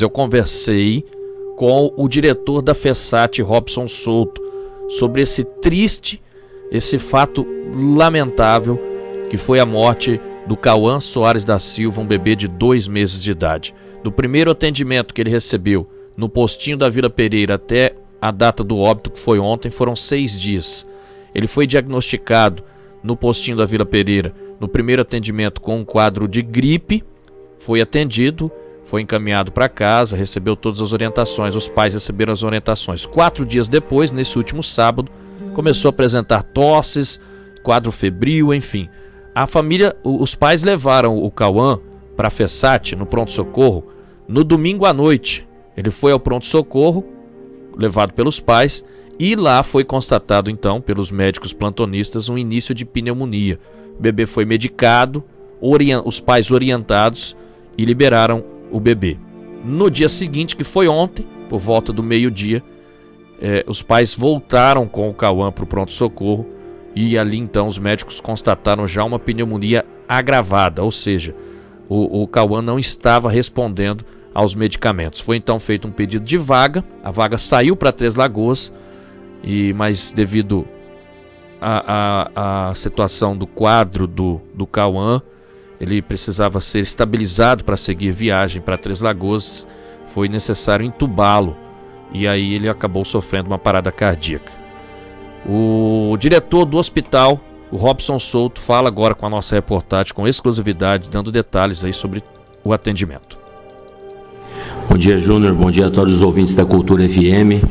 Eu conversei com o diretor da FESAT, Robson Souto, sobre esse fato lamentável que foi a morte do Cauã Soares da Silva, um bebê de 2 meses de idade. Do primeiro atendimento que ele recebeu no postinho da Vila Pereira até a data do óbito, que foi ontem, foram 6 dias. Ele foi diagnosticado no postinho da Vila Pereira, no primeiro atendimento, com um quadro de gripe, foi atendido, foi encaminhado para casa, recebeu todas as orientações, os pais receberam as orientações. 4 dias depois, nesse último sábado, começou a apresentar tosses, quadro febril, enfim. A família, os pais levaram o Cauã para a FESAT, no pronto-socorro, no domingo à noite. Ele foi ao pronto-socorro, levado pelos pais, e lá foi constatado então, pelos médicos plantonistas, um início de pneumonia. O bebê foi medicado, os pais orientados e liberaram o bebê. No dia seguinte, que foi ontem, por volta do meio-dia, os pais voltaram com o Cauã para o pronto-socorro e ali então os médicos constataram já uma pneumonia agravada, ou seja, o Cauã não estava respondendo aos medicamentos. Foi então feito um pedido de vaga, a vaga saiu para Três Lagoas, mas devido à situação do quadro do Cauã, ele precisava ser estabilizado para seguir viagem para Três Lagoas, foi necessário entubá-lo e aí ele acabou sofrendo uma parada cardíaca. O diretor do hospital, o Robson Souto, fala agora com a nossa reportagem com exclusividade, dando detalhes aí sobre o atendimento. Bom dia, Júnior. Bom dia a todos os ouvintes da Cultura FM.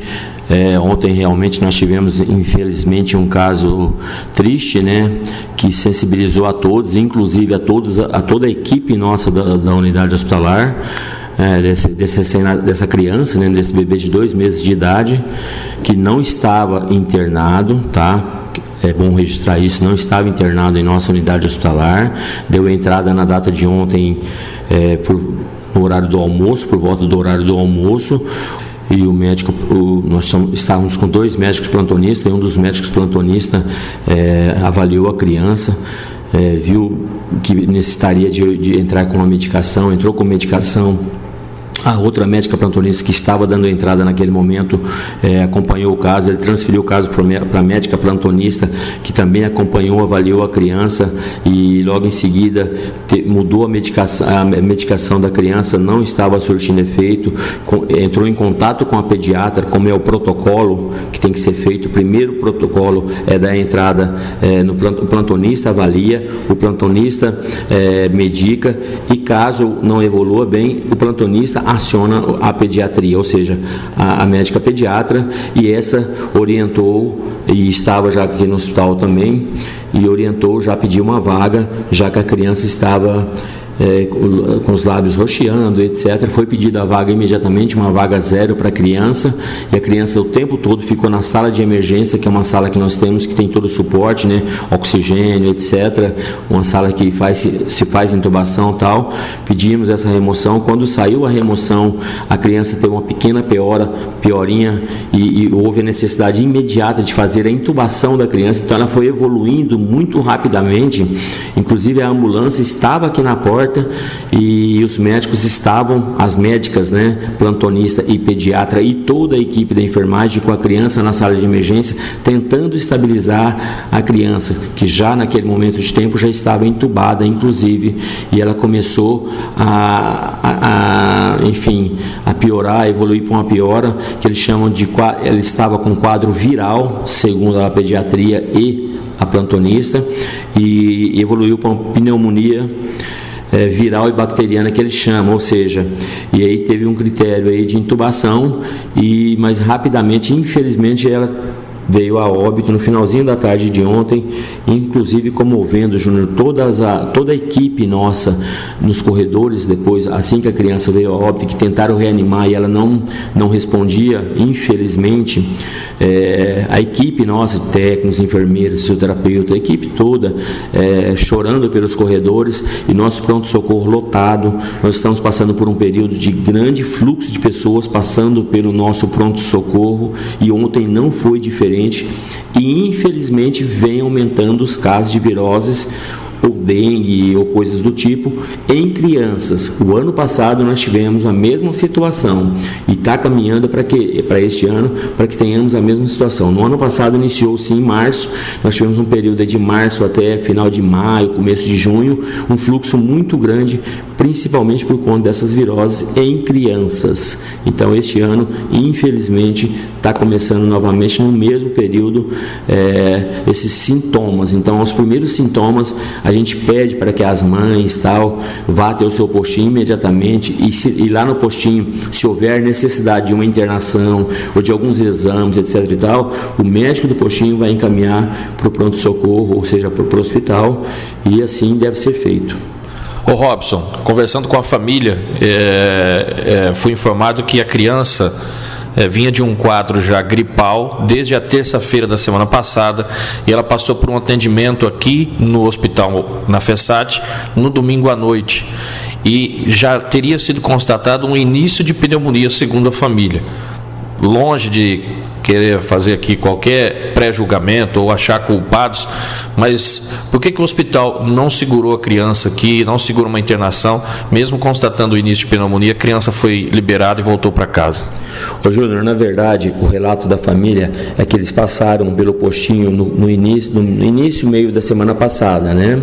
Ontem realmente nós tivemos, infelizmente, um caso triste, né, que sensibilizou a todos, inclusive a toda a equipe nossa da unidade hospitalar, dessa criança, né, desse bebê de 2 meses de idade, que não estava internado, tá? É bom registrar isso, não estava internado em nossa unidade hospitalar, deu entrada na data de ontem no horário do almoço, por volta do horário do almoço, e o médico, nós estávamos com 2 médicos plantonistas, e um dos médicos plantonistas avaliou a criança, viu que necessitaria de entrar com uma medicação, entrou com medicação. A outra médica plantonista que estava dando entrada naquele momento acompanhou o caso, ele transferiu o caso para a médica plantonista, que também acompanhou, avaliou a criança e logo em seguida mudou a medicação da criança, não estava surtindo efeito, entrou em contato com a pediatra, como é o protocolo que tem que ser feito. O primeiro protocolo é da entrada o plantonista avalia, o plantonista medica e caso não evolua bem, o plantonista aciona a pediatria, ou seja, a médica pediatra, e essa orientou, e estava já aqui no hospital também, e orientou, já pediu uma vaga, já que a criança estava com os lábios roxeando, etc. Foi pedida a vaga imediatamente, uma vaga 0 para a criança, e a criança o tempo todo ficou na sala de emergência, que é uma sala que nós temos, que tem todo o suporte, né, oxigênio, etc. Uma sala que se faz intubação e tal. Pedimos essa remoção. Quando saiu a remoção, a criança teve uma pequena piorinha, e houve a necessidade imediata de fazer a intubação da criança, então ela foi evoluindo muito rapidamente, inclusive a ambulância estava aqui na porta, e os médicos estavam, as médicas, né, plantonista e pediatra e toda a equipe da enfermagem com a criança na sala de emergência, tentando estabilizar a criança, que já naquele momento de tempo já estava entubada, inclusive, e ela começou a piorar, a evoluir para uma piora, que eles chamam ela estava com quadro viral, segundo a pediatria e a plantonista, e evoluiu para uma pneumonia viral e bacteriana, que eles chamam, ou seja, e aí teve um critério aí de intubação, mas rapidamente, infelizmente, ela veio a óbito no finalzinho da tarde de ontem, inclusive comovendo, Júnior, toda a equipe nossa nos corredores, depois, assim que a criança veio a óbito, que tentaram reanimar e ela não respondia, infelizmente, a equipe nossa, técnicos, enfermeiros, fisioterapeuta, a equipe toda, chorando pelos corredores, e nosso pronto-socorro lotado. Nós estamos passando por um período de grande fluxo de pessoas passando pelo nosso pronto-socorro, e ontem não foi diferente, e infelizmente vem aumentando os casos de viroses ou dengue ou coisas do tipo em crianças. O ano passado nós tivemos a mesma situação e está caminhando para este ano para que tenhamos a mesma situação. No ano passado iniciou-se em março, nós tivemos um período de março até final de maio, começo de junho, um fluxo muito grande, principalmente por conta dessas viroses em crianças. Então este ano, infelizmente, está começando novamente no mesmo período esses sintomas. Então, os primeiros sintomas, a gente pede para que as mães vá até o seu postinho imediatamente e lá no postinho, se houver necessidade de uma internação ou de alguns exames, etc. e tal, o médico do postinho vai encaminhar para o pronto-socorro, ou seja, para o hospital, e assim deve ser feito. Ô Robson, conversando com a família, fui informado que a criança vinha de um quadro já gripal desde a terça-feira da semana passada e ela passou por um atendimento aqui no hospital, na FESAT, no domingo à noite. E já teria sido constatado um início de pneumonia, segundo a família. Longe de querer fazer aqui qualquer pré-julgamento ou achar culpados, mas por que o hospital não segurou a criança aqui, não segurou uma internação, mesmo constatando o início de pneumonia, a criança foi liberada e voltou para casa? Ô Júnior, na verdade, o relato da família é que eles passaram pelo postinho no início, meio da semana passada, né?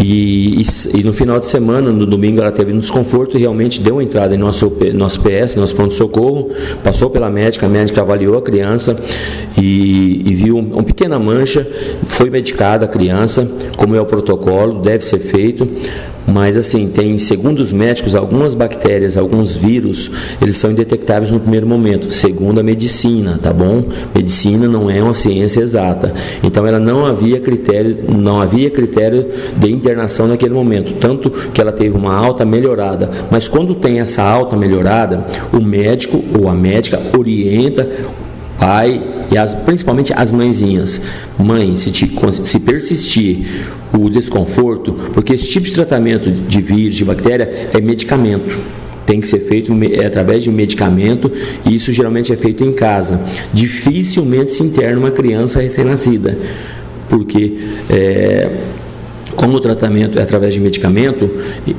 E no final de semana, no domingo, ela teve um desconforto e realmente deu entrada em nosso PS, nosso pronto-socorro, passou pela médica, a médica avaliou a criança e viu uma pequena mancha, foi medicada a criança, como é o protocolo, deve ser feito. Mas assim, tem, segundo os médicos, algumas bactérias, alguns vírus, eles são indetectáveis no primeiro momento, segundo a medicina, tá bom? Medicina não é uma ciência exata. Então ela não havia critério de internação naquele momento, tanto que ela teve uma alta melhorada. Mas quando tem essa alta melhorada, o médico ou a médica orienta pai e principalmente as mãezinhas. Mãe, se persistir o desconforto, porque esse tipo de tratamento de vírus, de bactéria, é medicamento. Tem que ser feito através de medicamento e isso geralmente é feito em casa. Dificilmente se interna uma criança recém-nascida, porque como o tratamento é através de medicamento,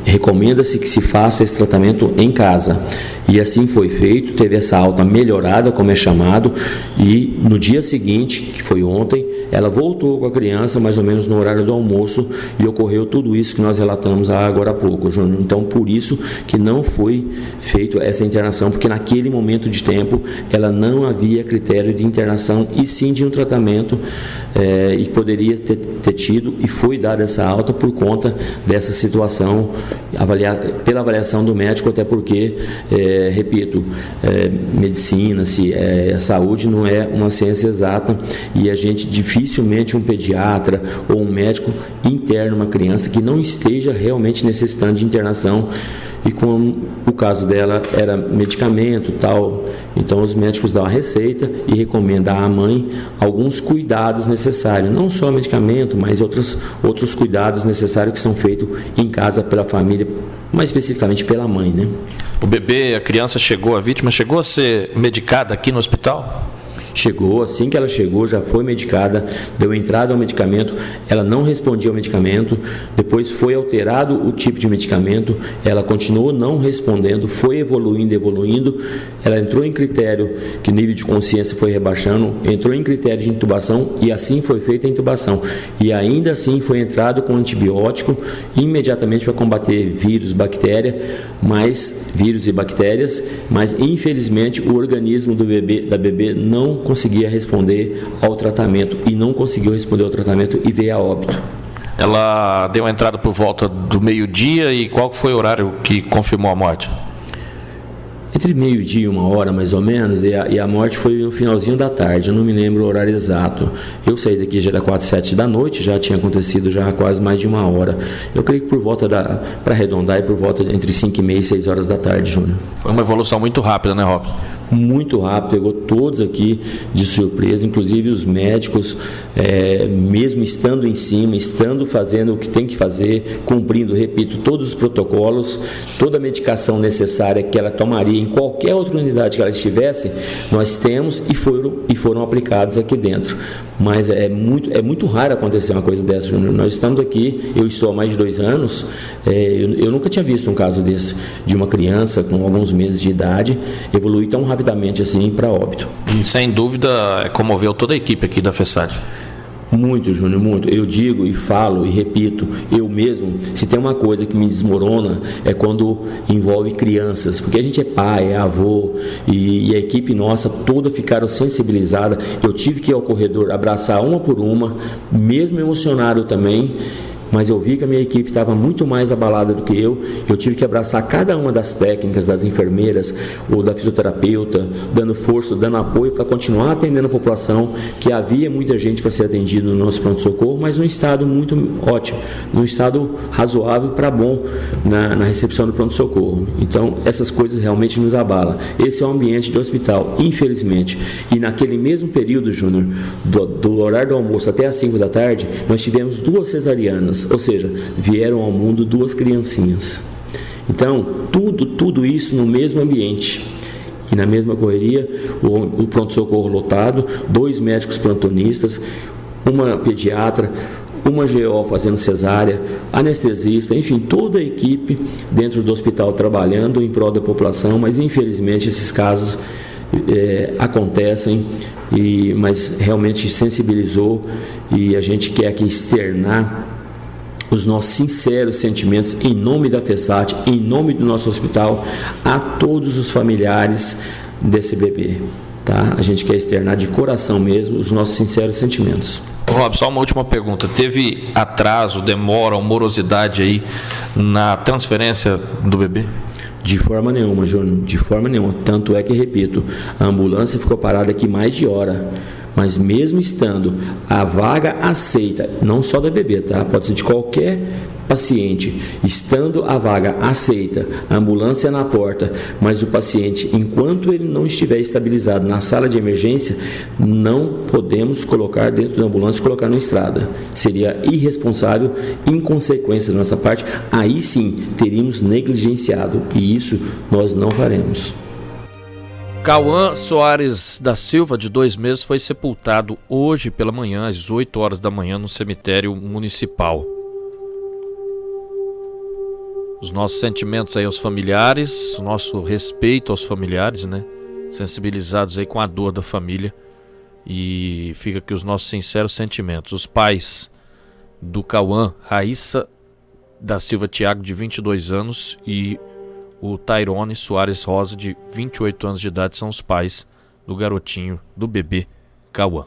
recomenda-se que se faça esse tratamento em casa. E assim foi feito, teve essa alta melhorada, como é chamado, e no dia seguinte, que foi ontem, ela voltou com a criança, mais ou menos no horário do almoço, e ocorreu tudo isso que nós relatamos agora há pouco, Júnior. Então, por isso que não foi feita essa internação, porque naquele momento de tempo, ela não havia critério de internação, e sim de um tratamento, e poderia ter tido, e foi dada essa alta por conta dessa situação, pela avaliação do médico, até porque, repito, medicina, a saúde não é uma ciência exata e a gente dificilmente um pediatra ou um médico interna uma criança que não esteja realmente necessitando de internação. E como o caso dela era medicamento tal, então os médicos dão a receita e recomendam à mãe alguns cuidados necessários, não só medicamento, mas outros cuidados necessários que são feitos em casa pela família, mais especificamente pela mãe, né? O bebê, a criança a vítima chegou a ser medicada aqui no hospital? Chegou, assim que ela chegou, já foi medicada, deu entrada ao medicamento, ela não respondia ao medicamento, depois foi alterado o tipo de medicamento, ela continuou não respondendo, foi evoluindo, ela entrou em critério que o nível de consciência foi rebaixando, entrou em critério de intubação e assim foi feita a intubação. E ainda assim foi entrado com antibiótico imediatamente para combater vírus e bactérias, mas infelizmente o organismo da bebê não conseguia responder ao tratamento e não conseguiu responder ao tratamento e veio a óbito. Ela deu a entrada por volta do meio-dia e qual foi o horário que confirmou a morte? Entre meio-dia e 1h mais ou menos, e a morte foi no finalzinho da tarde, eu não me lembro o horário exato. Eu saí daqui já era 4h, 7h, já tinha acontecido já quase mais de 1h. Eu creio que por volta para arredondar, por volta entre 5h30 e 6h da tarde, Júnior. Foi uma evolução muito rápida, né, Robson? muito rápido, pegou todos aqui de surpresa, inclusive os médicos, mesmo estando em cima, estando fazendo o que tem que fazer, cumprindo, repito, todos os protocolos, toda a medicação necessária que ela tomaria em qualquer outra unidade que ela estivesse, nós temos e foram aplicados aqui dentro. Mas é muito raro acontecer uma coisa dessa, Júnior. Nós estamos aqui, eu estou há mais de 2 anos, eu nunca tinha visto um caso desse, de uma criança com alguns meses de idade evoluir tão rapidamente assim para óbito. E sem dúvida comoveu toda a equipe aqui da FESAT. Muito, Júnior, muito. Eu digo e falo e repito, eu mesmo, se tem uma coisa que me desmorona é quando envolve crianças, porque a gente é pai, é avô e a equipe nossa toda ficaram sensibilizada. Eu tive que ir ao corredor abraçar uma por uma, mesmo emocionado também, mas eu vi que a minha equipe estava muito mais abalada do que eu tive que abraçar cada uma das técnicas, das enfermeiras ou da fisioterapeuta, dando força, dando apoio para continuar atendendo a população, que havia muita gente para ser atendido no nosso pronto-socorro, mas num estado muito ótimo, num estado razoável para bom na recepção do pronto-socorro. Então, essas coisas realmente nos abalam. Esse é o ambiente de hospital, infelizmente. E naquele mesmo período, Júnior, do horário do almoço até às 5 da tarde, nós tivemos 2 cesarianas, ou seja, vieram ao mundo 2 criancinhas. Então, tudo isso no mesmo ambiente. E na mesma correria, o pronto-socorro lotado, 2 médicos plantonistas, uma pediatra, uma GO fazendo cesárea, anestesista, enfim, toda a equipe dentro do hospital trabalhando em prol da população, mas infelizmente esses casos acontecem, mas realmente sensibilizou e a gente quer aqui externar os nossos sinceros sentimentos em nome da FESAT, em nome do nosso hospital, a todos os familiares desse bebê. Tá? A gente quer externar de coração mesmo os nossos sinceros sentimentos. Rob, só uma última pergunta. Teve atraso, demora ou morosidade aí na transferência do bebê? De forma nenhuma, Júnior, de forma nenhuma. Tanto é que, repito, a ambulância ficou parada aqui mais de hora. Mas mesmo estando a vaga aceita, não só da bebê, tá? Pode ser de qualquer paciente, estando a vaga aceita, a ambulância na porta, mas o paciente, enquanto ele não estiver estabilizado na sala de emergência, não podemos colocar dentro da ambulância e colocar na estrada. Seria irresponsável, inconsequência da nossa parte, aí sim teríamos negligenciado, e isso nós não faremos. Cauã Soares da Silva, de 2 meses, foi sepultado hoje pela manhã, às 8 horas da manhã, no cemitério municipal. Os nossos sentimentos aí aos familiares, o nosso respeito aos familiares, né? Sensibilizados aí com a dor da família. E fica aqui os nossos sinceros sentimentos. Os pais do Cauã, Raíssa da Silva Thiago, de 22 anos, e o Tairone Soares Rosa, de 28 anos de idade, são os pais do garotinho, do bebê Cauã.